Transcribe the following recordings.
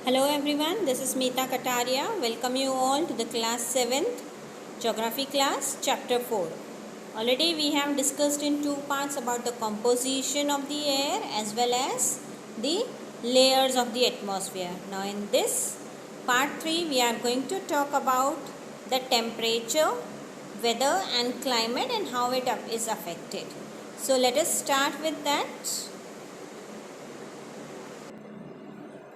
Hello everyone, this is Meeta Kataria. Welcome you all to the class 7th geography class chapter 4. Already we have discussed in two parts about the composition of the air as well as the layers of the atmosphere. Now in this part 3 we are going to talk about the temperature, weather and climate and how it is affected. So let us start with that.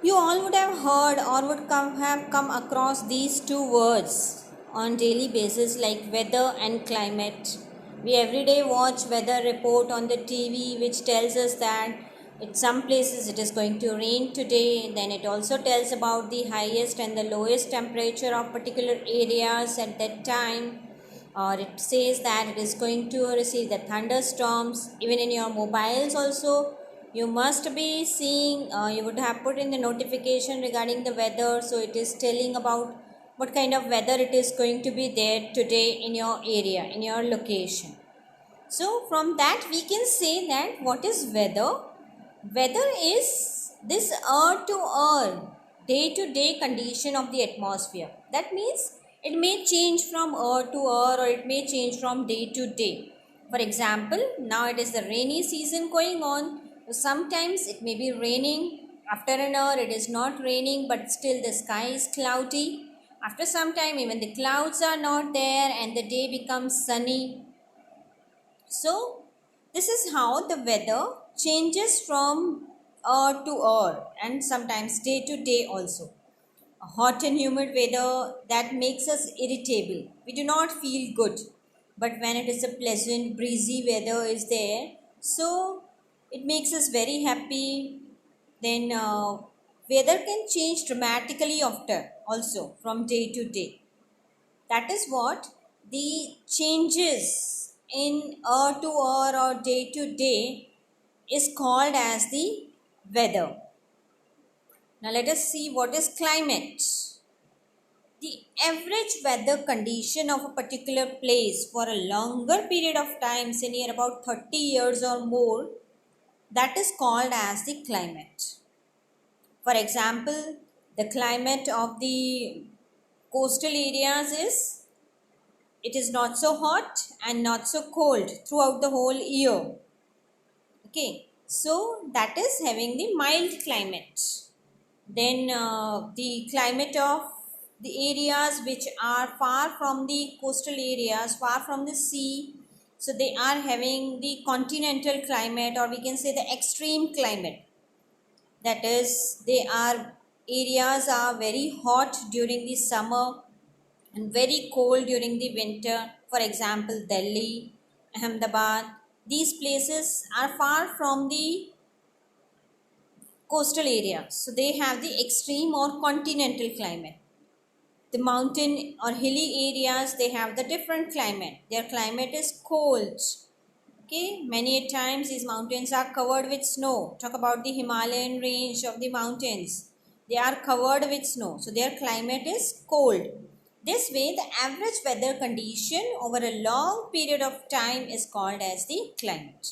You all would have heard or have come across these two words on daily basis like weather and climate. We every day watch weather report on the TV which tells us that in some places it is going to rain today. Then it also tells about the highest and the lowest temperature of particular areas at that time, or it says that it is going to receive the thunderstorms. Even in your mobiles also you must be seeing, you would have put in the notification regarding the weather, so it is telling about what kind of weather it is going to be there today in your area, in your location. So from that we can say that what is weather? Weather is this hour to hour, day to day condition of the atmosphere. That means it may change from hour to hour or it may change from day to day. For example, now it is the rainy season going on. Sometimes it may be raining. After an hour it is not raining, but still the sky is cloudy. After some time even the clouds are not there and the day becomes sunny. So this is how the weather changes from hour to hour and sometimes day to day also. A hot and humid weather that makes us irritable. We do not feel good. But when it is a pleasant breezy weather is there, so it makes us very happy. Then weather can change dramatically after also from day to day. That is what the changes in hour to hour or day to day is called as the weather. Now let us see what is climate. The average weather condition of a particular place for a longer period of time, say near about 30 years or more, that is called as the climate. For example, the climate of the coastal areas is, it is not so hot and not so cold throughout the whole year. Okay, so that is having the mild climate. Then the climate of the areas which are far from the coastal areas, far from the sea, so they are having the continental climate, or we can say the extreme climate. That is, they are areas are very hot during the summer and very cold during the winter. For example, Delhi, Ahmedabad, these places are far from the coastal areas, so they have the extreme or continental climate. The mountain or hilly areas, they have the different climate. Their climate is cold. Okay, many times these mountains are covered with snow. Talk about the Himalayan range of the mountains. They are covered with snow, so their climate is cold. This way, the average weather condition over a long period of time is called as the climate.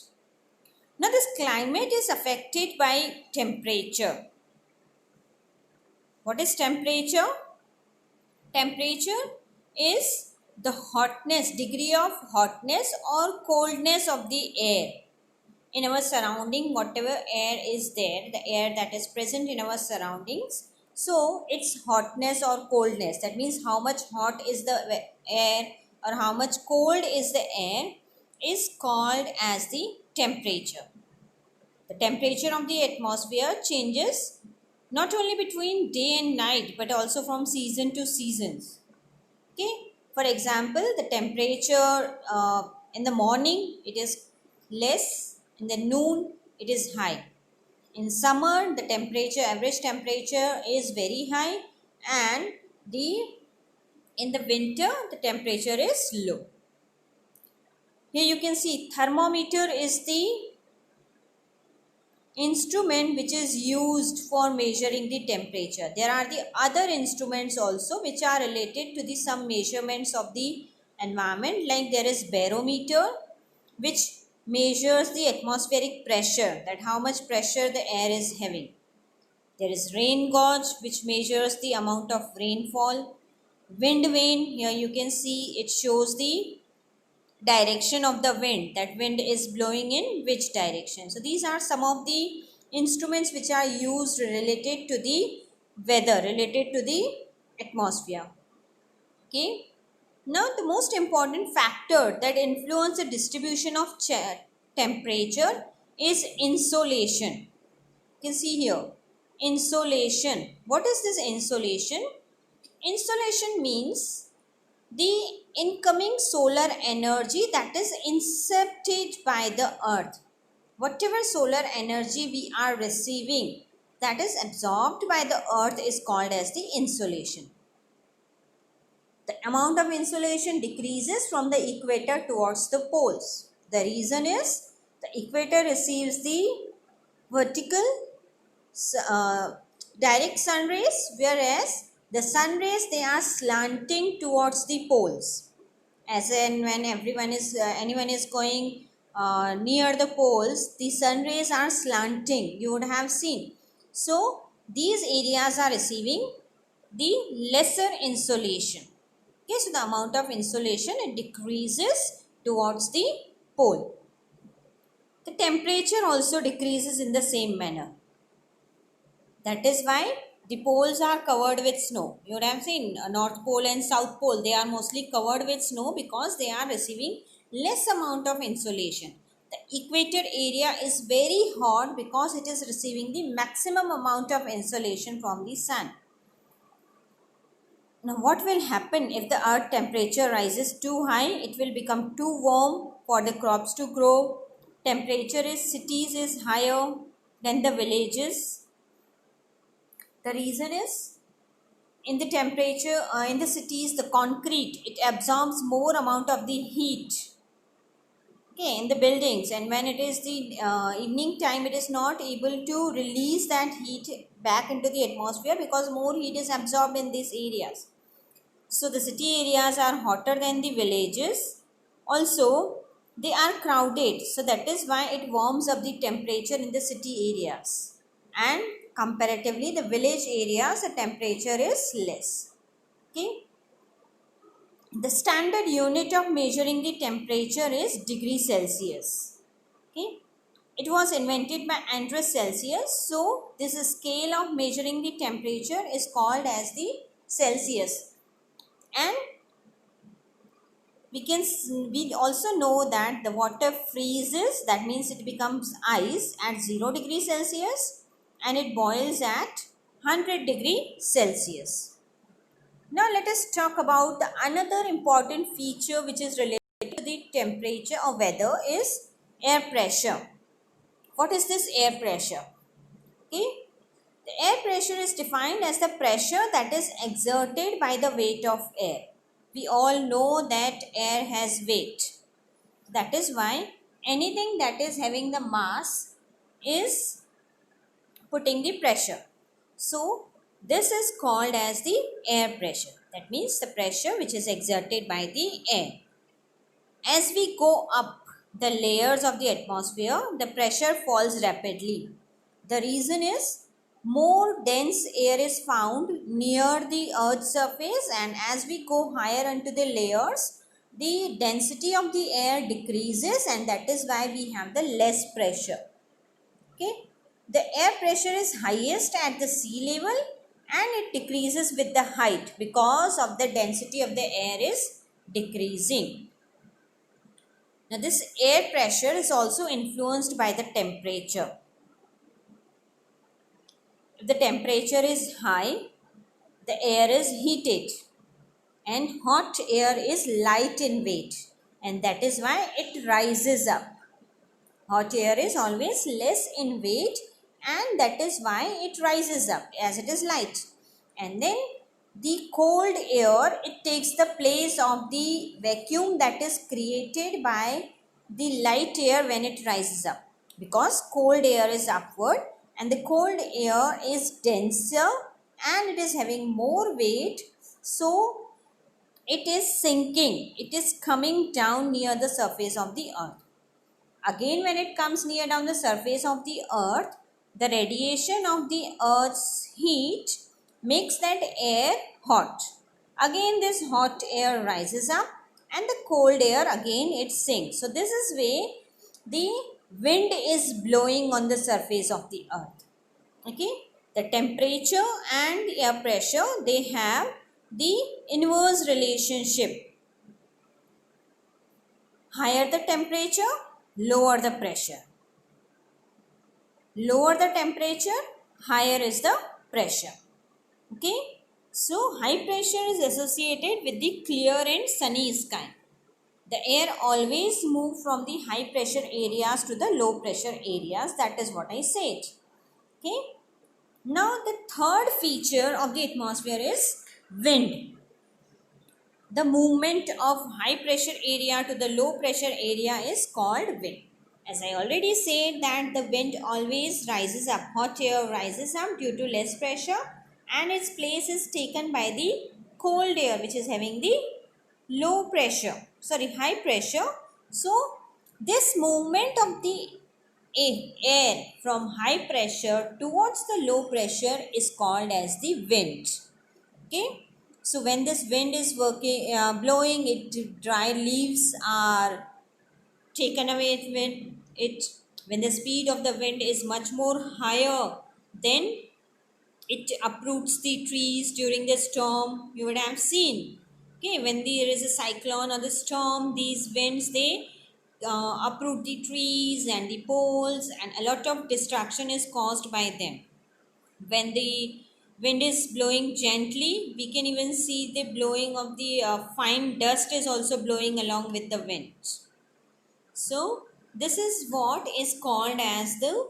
Now, this climate is affected by temperature. What is temperature? Temperature is the hotness, degree of hotness or coldness of the air in our surrounding. Whatever air is there, the air that is present in our surroundings, so its hotness or coldness, that means how much hot is the air or how much cold is the air, is called as the temperature. The temperature of the atmosphere changes not only between day and night but also from season to seasons. Okay, for example, the temperature in the morning it is less, in the noon it is high. In summer the temperature, average temperature is very high, and the in the winter the temperature is low. Here you can see thermometer is the instrument which is used for measuring the temperature. There are the other instruments also which are related to the some measurements of the environment, like there is barometer which measures the atmospheric pressure, that how much pressure the air is having. There is rain gauge, which measures the amount of rainfall. Wind vane, here you can see it shows the direction of the wind, that wind is blowing in which direction. So these are some of the instruments which are used related to the weather, related to the atmosphere. Okay. Now the most important factor that influence the distribution of temperature is insolation. You can see here insolation. What is this insolation? Insolation means the incoming solar energy that is incepted by the earth. Whatever solar energy we are receiving that is absorbed by the earth is called as the insolation. The amount of insolation decreases from the equator towards the poles. The reason is the equator receives the vertical direct sun rays, whereas the sun rays, they are slanting towards the poles. As in when anyone is going near the poles, the sun rays are slanting, you would have seen. So these areas are receiving the lesser insolation. Okay, so the amount of insolation, it decreases towards the pole. The temperature also decreases in the same manner. That is why the poles are covered with snow. You would have seen North Pole and South Pole, they are mostly covered with snow because they are receiving less amount of insolation. The equator area is very hot because it is receiving the maximum amount of insolation from the sun. Now what will happen if the earth temperature rises too high? It will become too warm for the crops to grow. Temperature in cities is higher than the villages. The reason is in the temperature in the cities, the concrete, it absorbs more amount of the heat. Okay, in the buildings, and when it is the evening time, it is not able to release that heat back into the atmosphere because more heat is absorbed in these areas. So the city areas are hotter than the villages. Also, they are crowded. So that is why it warms up the temperature in the city areas. And comparatively, the village areas, the temperature is less. Okay. The standard unit of measuring the temperature is degree Celsius. Okay. It was invented by Andreas Celsius. So this scale of measuring the temperature is called as the Celsius. And we also know that the water freezes, that means it becomes ice at 0 degree Celsius and it boils at 100 degree Celsius. Now let us talk about the another important feature which is related to the temperature or weather is air pressure. What is this air pressure? Okay. The air pressure is defined as the pressure that is exerted by the weight of air. We all know that air has weight. That is why anything that is having the mass is putting the pressure. So this is called as the air pressure. That means the pressure which is exerted by the air. As we go up the layers of the atmosphere, the pressure falls rapidly. The reason is more dense air is found near the earth's surface, and as we go higher into the layers, the density of the air decreases, and that is why we have the less pressure. Okay. The air pressure is highest at the sea level and it decreases with the height because of the density of the air is decreasing. Now this air pressure is also influenced by the temperature. If the temperature is high, the air is heated and hot air is light in weight, and that is why it rises up. Hot air is always less in weight and that is why it rises up as it is light. And then the cold air, it takes the place of the vacuum that is created by the light air when it rises up, because cold air is upward and the cold air is denser and it is having more weight, so it is sinking, it is coming down near the surface of the earth. Again, when it comes near down the surface of the earth, The radiation of the earth's heat makes that air hot. Again this hot air rises up and the cold air again it sinks. So this is way the wind is blowing on the surface of the earth. Okay, the temperature and air pressure, they have the inverse relationship. Higher the temperature, lower the pressure. Lower the temperature, higher is the pressure. Okay, so high pressure is associated with the clear and sunny sky. The air always moves from the high pressure areas to the low pressure areas. That is what I said. Okay. Now the third feature of the atmosphere is wind. The movement of high pressure area to the low pressure area is called wind. As I already said that the wind always rises up, hot air rises up due to less pressure and its place is taken by the cold air which is having the high pressure. So this movement of the air from high pressure towards the low pressure is called as the wind. Okay, so when this wind is blowing, it dry leaves are taken away when the speed of the wind is much more higher, then it uproots the trees during the storm. You would have seen, okay, when there is a cyclone or the storm, these winds, they uproot the trees and the poles and a lot of destruction is caused by them. When the wind is blowing gently, we can even see the blowing of the fine dust is also blowing along with the wind. So this is what is called as the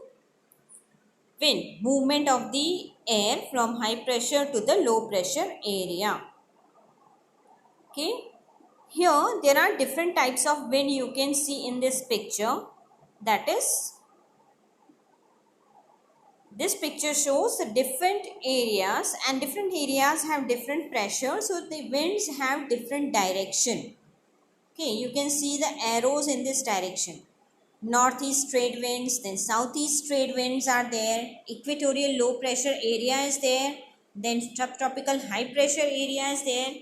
wind, movement of the air from high pressure to the low pressure area. Okay, here there are different types of wind you can see in this picture. That is, this picture shows the different areas and different areas have different pressure, so the winds have different direction. Okay, you can see the arrows in this direction. Northeast trade winds, then southeast trade winds are there, equatorial low pressure area is there, then subtropical high pressure area is there.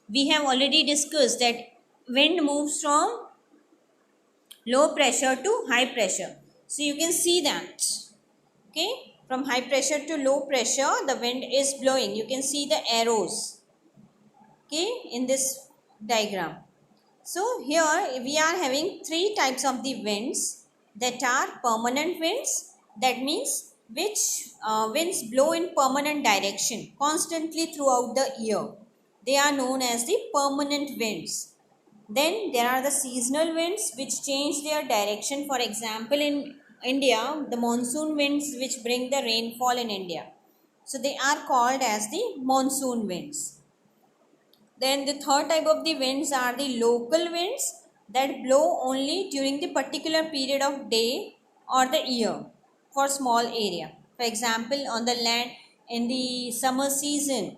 We have already discussed that wind moves from low pressure to high pressure. So you can see that. Okay, from high pressure to low pressure, the wind is blowing. You can see the arrows, okay, in this diagram. So here we are having three types of the winds that are permanent winds. That means which winds blow in permanent direction constantly throughout the year. They are known as the permanent winds. Then there are the seasonal winds which change their direction. For example, in India, the monsoon winds which bring the rainfall in India. So they are called as the monsoon winds. Then the third type of the winds are the local winds that blow only during the particular period of day or the year for small area. For example, on the land in the summer season,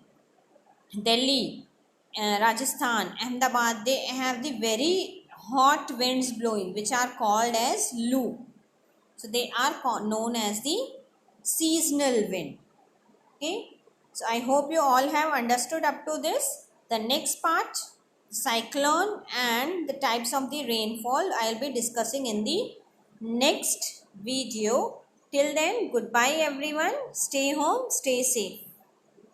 Delhi, Rajasthan, Ahmedabad, they have the very hot winds blowing which are called as Loo. So they are known as the seasonal wind. Okay. So I hope you all have understood up to this. The next part, cyclone and the types of the rainfall, I will be discussing in the next video. Till then, goodbye everyone. Stay home, stay safe.